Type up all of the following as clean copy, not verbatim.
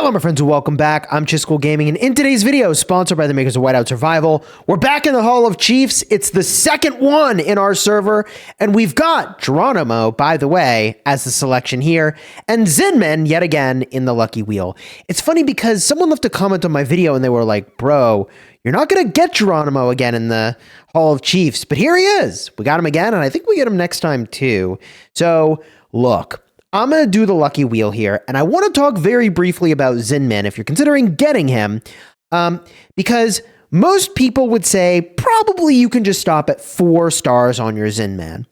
Hello, my friends, and welcome back. I'm Chisco Gaming, and in today's video, sponsored by the makers of Whiteout Survival, we're back in the Hall of Chiefs. It's the second one in our server, and we've got Jeronimo, by the way, as the selection here, and Zinman, yet again, in the Lucky Wheel. It's funny because someone left a comment on my video, and they were like, bro, you're not going to get Jeronimo again in the Hall of Chiefs, but here he is. We got him again, and I think we get him next time, too. So, look. I'm going to do the Lucky Wheel here, and I want to talk very briefly about Zinman if you're considering getting him, because most people would say probably you can just stop at 4 stars on your Zinman.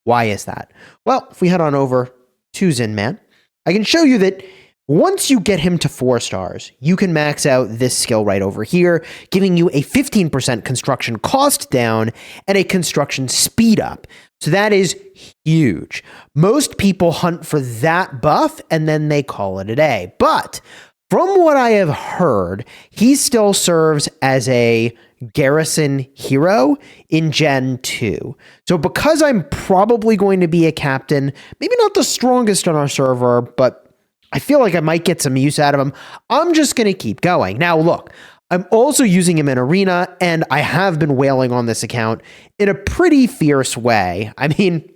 Why is that? Well, if we head on over to Zinman, I can show you that once you get him to 4 stars, you can max out this skill right over here, giving you a 15% construction cost down and a construction speed up. So that is huge. Most people hunt for that buff and then they call it a day. But from what I have heard, he still serves as a garrison hero in Gen 2. So because I'm probably going to be a captain, maybe not the strongest on our server, but I feel like I might get some use out of him, I'm just going to keep going. Now, look, I'm also using him in Arena, and I have been wailing on this account in a pretty fierce way. I mean,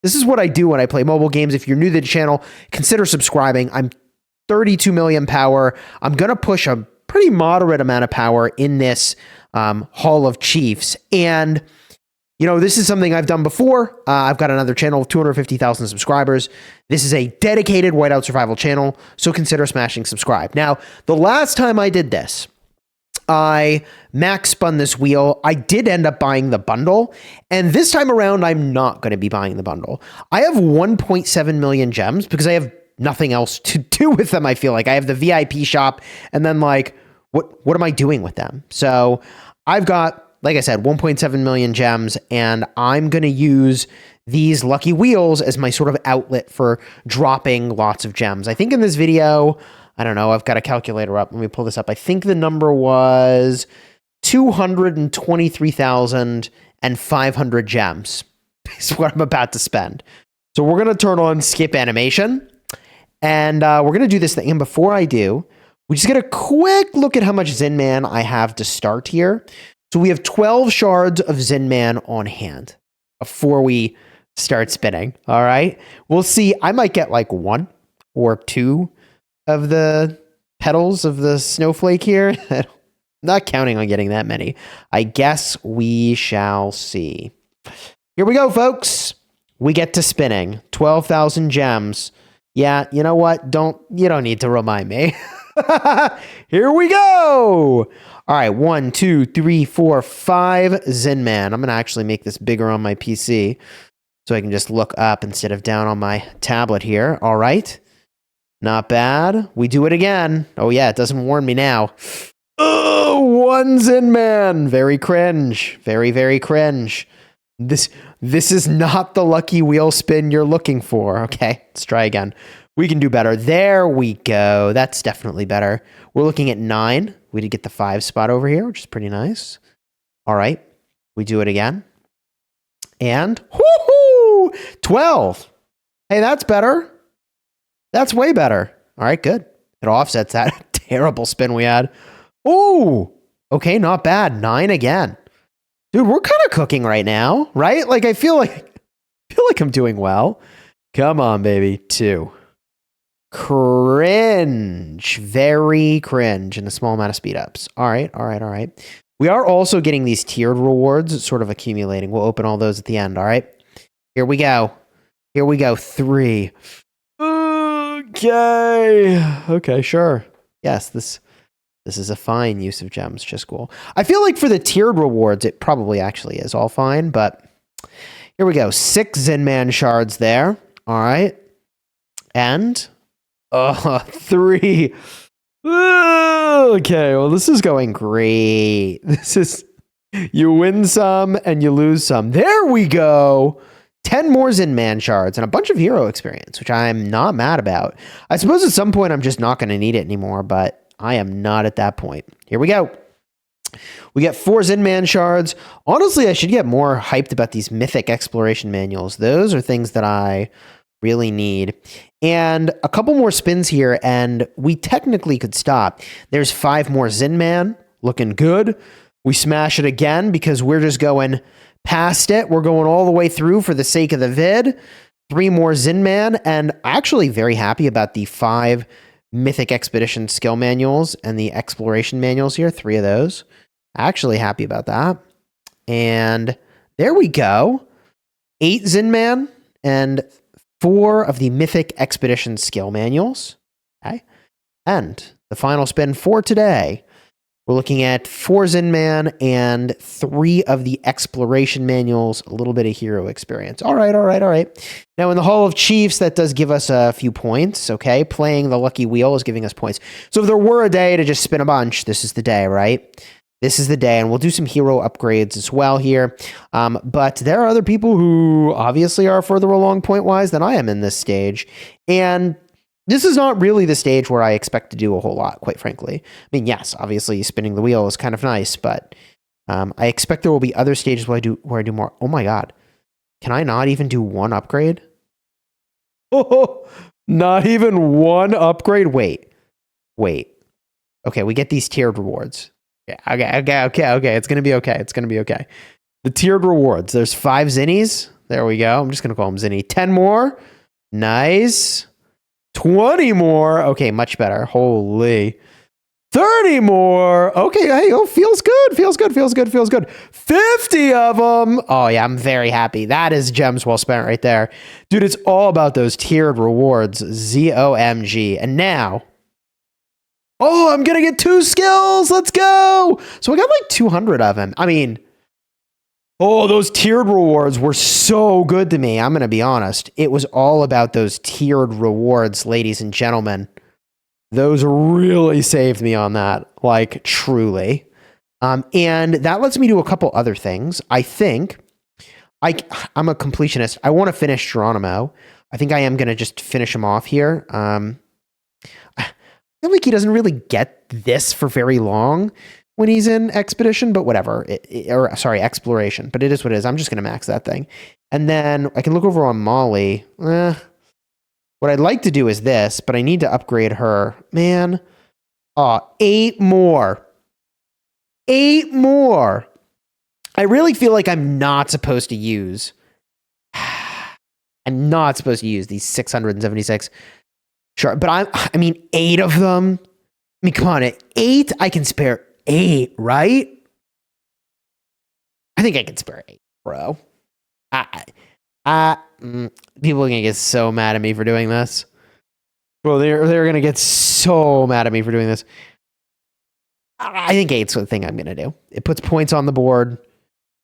this is what I do when I play mobile games. If you're new to the channel, consider subscribing. I'm 32 million power. I'm going to push a pretty moderate amount of power in this Hall of Chiefs. And, you know, this is something I've done before. I've got another channel of 250,000 subscribers. This is a dedicated Whiteout Survival channel, so consider smashing subscribe. Now, the last time I did this, I max spun this wheel. I did end up buying the bundle, and this time around, I'm not going to be buying the bundle. I have 1.7 million gems because I have nothing else to do with them, I feel like. I have the VIP shop, and then, like, what am I doing with them? So I've got, like I said, 1.7 million gems, and I'm going to use these Lucky Wheels as my sort of outlet for dropping lots of gems. I think in this video, I don't know, I've got a calculator up. Let me pull this up. I think the number was 223,500 gems is what I'm about to spend. So we're going to turn on skip animation, and we're going to do this thing. And before I do, we just get a quick look at how much Zinman I have to start here. So we have 12 shards of Zinman on hand before we start spinning. All right. We'll see. I might get like 1 or 2 of the petals of the snowflake here. I'm not counting on getting that many. I guess we shall see. Here we go, folks. We get to spinning. 12,000 gems. Yeah, you know what? You don't need to remind me. Here we go. All right, 1, 2, 3, 4, 5 Zinman. I'm going to actually make this bigger on my PC so I can just look up instead of down on my tablet here. All right. Not bad. We do it again. Oh, yeah, it doesn't warn me now. Oh, 1 Zinman. Very cringe. Very, very cringe. This is not the Lucky Wheel spin you're looking for. Okay, let's try again. We can do better. There we go. That's definitely better. We're looking at 9. We did get the 5 spot over here, which is pretty nice. All right. We do it again. And whoo-hoo, 12. Hey, that's better. That's way better. All right, good. It offsets that terrible spin we had. Ooh, okay, not bad. 9 again. Dude, we're kind of cooking right now, right? Like I feel like I'm doing well. Come on, baby. 2. Cringe. Very cringe and a small amount of speed ups. All right. We are also getting these tiered rewards sort of accumulating. We'll open all those at the end. All right. Here we go. 3. Okay, sure. Yes, this is a fine use of gems. Just cool. I feel like for the tiered rewards, it probably actually is all fine, but here we go. 6 Zinman shards there. All right. And 3. Okay, well, this is going great. You win some and you lose some. There we go. 10 more Zinman shards and a bunch of hero experience, which I'm not mad about. I suppose at some point I'm just not going to need it anymore, but I am not at that point. Here we go. We get 4 Zinman shards. Honestly, I should get more hyped about these mythic exploration manuals. Those are things that I really need. And a couple more spins here, and we technically could stop. There's 5 more Zinman, looking good. We smash it again because we're just going past it. We're going all the way through for the sake of the vid. 3 more Zinman, and actually very happy about the 5 Mythic Expedition skill manuals and the exploration manuals here. 3 of those. Actually happy about that. And there we go. 8 Zinman and 4 of the Mythic Expedition skill manuals. Okay. And the final spin for today, we're looking at 4 Zinman and 3 of the exploration manuals, a little bit of hero experience. All right. Now in the Hall of Chiefs, that does give us a few points, okay? Playing the Lucky Wheel is giving us points. So if there were a day to just spin a bunch, this is the day, right? This is the day, and we'll do some hero upgrades as well here. But there are other people who obviously are further along point-wise than I am in this stage. And this is not really the stage where I expect to do a whole lot, quite frankly. I mean, yes, obviously spinning the wheel is kind of nice, but I expect there will be other stages where I do more. Oh my god. Can I not even do 1 upgrade? Oh, not even 1 upgrade? Wait. Okay, we get these tiered rewards. Okay. It's going to be okay. The tiered rewards. There's 5 Zinnies. There we go. I'm just going to call them Zinni. 10 more. Nice. 20 more. Okay, much better. Holy. 30 more. Okay, hey, feels good. 50 of them. Oh, yeah, I'm very happy. That is gems well spent right there. Dude, it's all about those tiered rewards. ZOMG. And now, oh, I'm going to get 2 skills. Let's go. So I got like 200 of them. I mean, oh, those tiered rewards were so good to me. I'm going to be honest. It was all about those tiered rewards, ladies and gentlemen. Those really saved me on that, like truly. And that lets me do a couple other things. I think I'm a completionist. I want to finish Jeronimo. I think I am going to just finish him off here. I feel like he doesn't really get this for very long when he's in expedition, but whatever. Exploration. But it is what it is. I'm just going to max that thing. And then I can look over on Molly. What I'd like to do is this, but I need to upgrade her. Man. 8 more. 8 more. I really feel like I'm not supposed to use these 676. Sure, but I mean 8 of them. I mean, come on, at 8, I can spare 8, right? I think I can spare 8, bro. People are gonna get so mad at me for doing this. Well, they're gonna get so mad at me for doing this. I think 8's the thing I'm gonna do. It puts points on the board.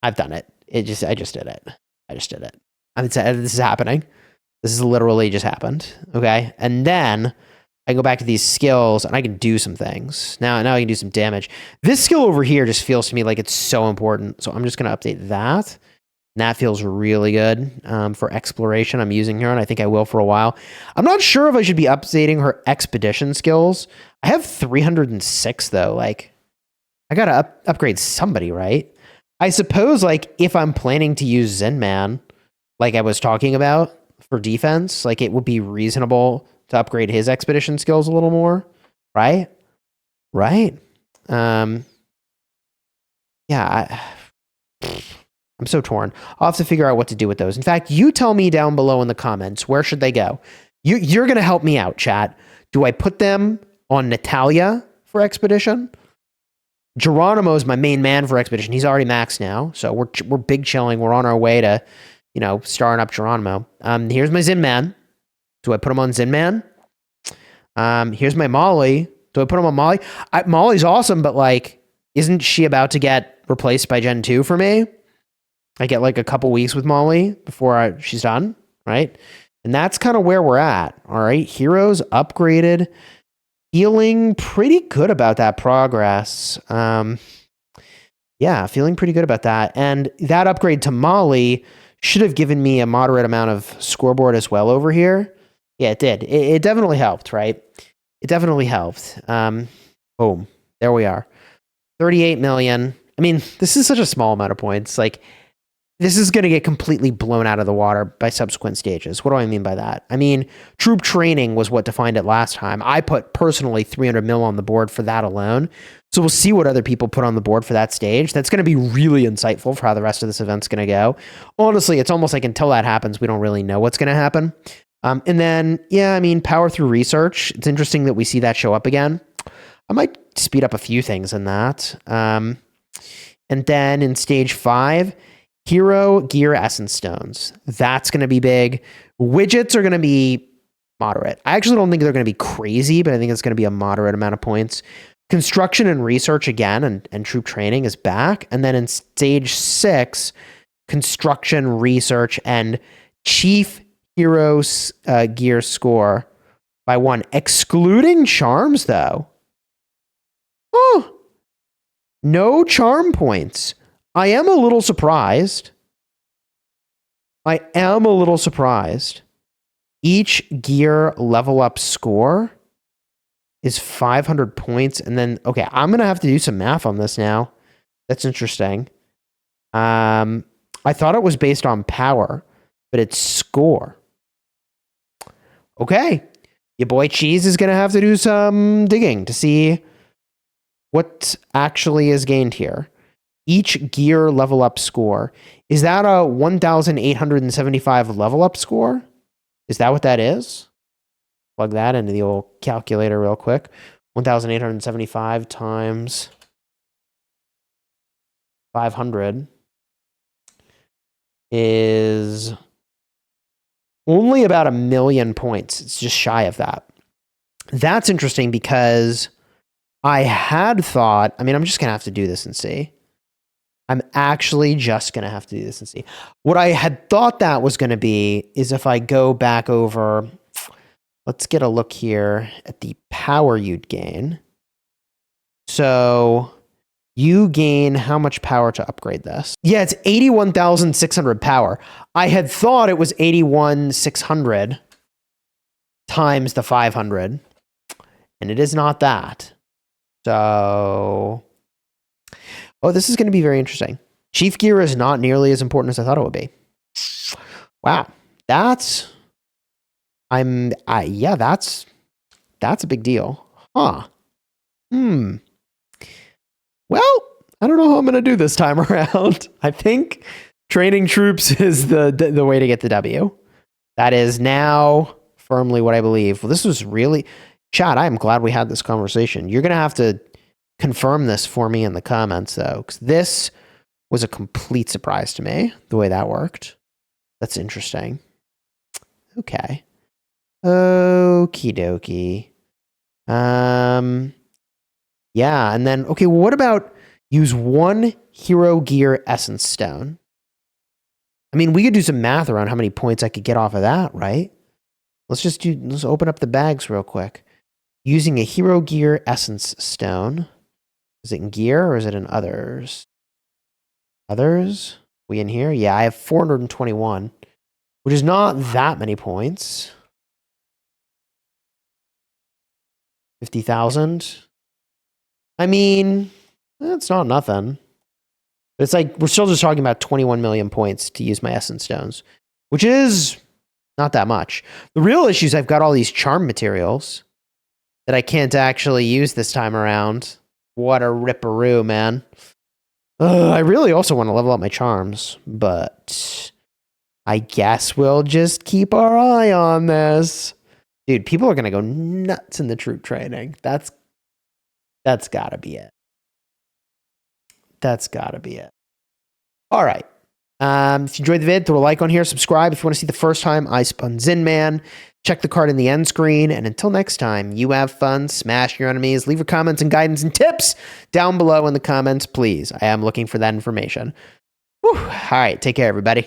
I've done it. I just did it. This is happening. This is literally just happened. Okay, and then I can go back to these skills and I can do some things. Now I can do some damage. This skill over here just feels to me like it's so important. So I'm just gonna update that. And that feels really good for exploration. I'm using her, and I think I will for a while. I'm not sure if I should be updating her expedition skills. I have 306, though. Like, I got to upgrade somebody, right? I suppose, like, if I'm planning to use Zinman, like I was talking about for defense, like, it would be reasonable to upgrade his expedition skills a little more, right? Right? I'm so torn. I'll have to figure out what to do with those. In fact, you tell me down below in the comments, where should they go? You're going to help me out, chat. Do I put them on Natalia for expedition? Jeronimo is my main man for expedition. He's already maxed now, so we're big chilling. We're on our way to, starring up Jeronimo. Here's my Zinman. Do I put him on Zinman? Here's my Molly. Do I put him on Molly? Molly's awesome, but like, isn't she about to get replaced by Gen 2 for me? I get like a couple weeks with Molly before she's done, right? And that's kind of where we're at, all right? Heroes upgraded. Feeling pretty good about that progress. Feeling pretty good about that. And that upgrade to Molly should have given me a moderate amount of scoreboard as well over here. Yeah, it did. It definitely helped, right? It definitely helped. Boom. There we are. 38 million. I mean, this is such a small amount of points. Like, this is going to get completely blown out of the water by subsequent stages. What do I mean by that? I mean, troop training was what defined it last time. I put personally 300 mil on the board for that alone. So we'll see what other people put on the board for that stage. That's going to be really insightful for how the rest of this event's going to go. Honestly, it's almost like until that happens, we don't really know what's going to happen. And then, yeah, I mean, power through research. It's interesting that we see that show up again. I might speed up a few things in that. And then in stage 5, hero gear essence stones. That's going to be big. Widgets are going to be moderate. I actually don't think they're going to be crazy, but I think it's going to be a moderate amount of points. Construction and research again, and troop training is back. And then in stage 6, construction, research, and chief heroes gear score by 1, excluding charms though. Oh, no charm points. I am a little surprised. Each gear level up score is 500 points. And then, okay, I'm going to have to do some math on this now. That's interesting. I thought it was based on power, but it's score. Okay. Your boy Cheese is going to have to do some digging to see what actually is gained here. Each gear level up score. Is that a 1,875 level up score? Is that what that is? Plug that into the old calculator real quick. 1,875 times 500 is only about 1 million points. It's just shy of that. That's interesting because I had thought, I mean, I'm just going to have to do this and see. I'm actually just going to have to do this and see. What I had thought that was going to be is if I go back over, let's get a look here at the power you'd gain. So you gain how much power to upgrade this? Yeah, it's 81,600 power. I had thought it was 81,600 times the 500, and it is not that. So, oh, this is going to be very interesting. Chief gear is not nearly as important as I thought it would be. Wow, that's a big deal. Huh. Well, I don't know how I'm going to do this time around. I think training troops is the way to get the W. That is now firmly what I believe. Well, this was really, Chad, I am glad we had this conversation. You're going to have to confirm this for me in the comments, though, because this was a complete surprise to me, the way that worked. That's interesting. Okay. Okie dokie. Yeah, and then, okay, well, what about use 1 hero gear essence stone? I mean, we could do some math around how many points I could get off of that, right? Let's open up the bags real quick. Using a hero gear essence stone. Is it in gear or is it in others? Others? We in here? Yeah, I have 421, which is not that many points. 50,000. I mean, that's not nothing. But it's like, we're still just talking about 21 million points to use my essence stones, which is not that much. The real issue is I've got all these charm materials that I can't actually use this time around. What a ripperoo, man. I really also want to level up my charms, but I guess we'll just keep our eye on this. Dude, people are going to go nuts in the troop training. That's got to be it. That's got to be it. All right. If you enjoyed the vid, throw a like on here, subscribe. If you want to see the first time I spun Zinman, check the card in the end screen. And until next time, you have fun, smash your enemies, leave your comments and guidance and tips down below in the comments, please. I am looking for that information. Whew. All right. Take care, everybody.